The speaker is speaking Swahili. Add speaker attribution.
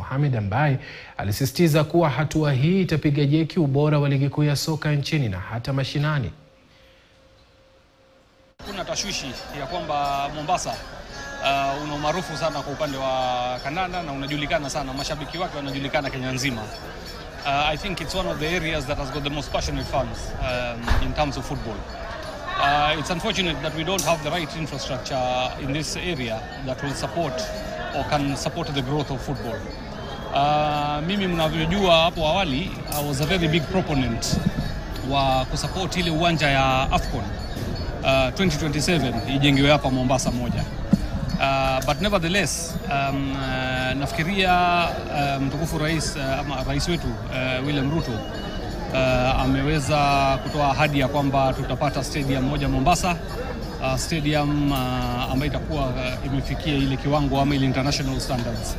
Speaker 1: Mohamed, ambaye alisisitiza kuwa hatua hii itapiga jeki ubora wa ligi kuu ya soka nchini na hata mashinani.
Speaker 2: Kuna tashwishi ya kwamba Mombasa una umaarufu sana kwa upande wa kandanda na unajulikana sana, mashabiki wake wanajulikana Kenya nzima. I think it's one of the areas that has got the most passionate fans in terms of football. It's unfortunate that we don't have the right infrastructure in this area that will support or can support the growth of football. Mimi mnavyojua hapo awali, I was a very big proponent wa kusupport ile uwanja ya AFCON 2027 ijengewe hapa Mombasa moja. But nevertheless, nafikiria mtukufu rais wetu William Ruto ameweza kutoa ahadi ya kwamba tutapata stadium moja Mombasa, stadium ambayo itakuwa imefikia ile kiwango ama ile international standards.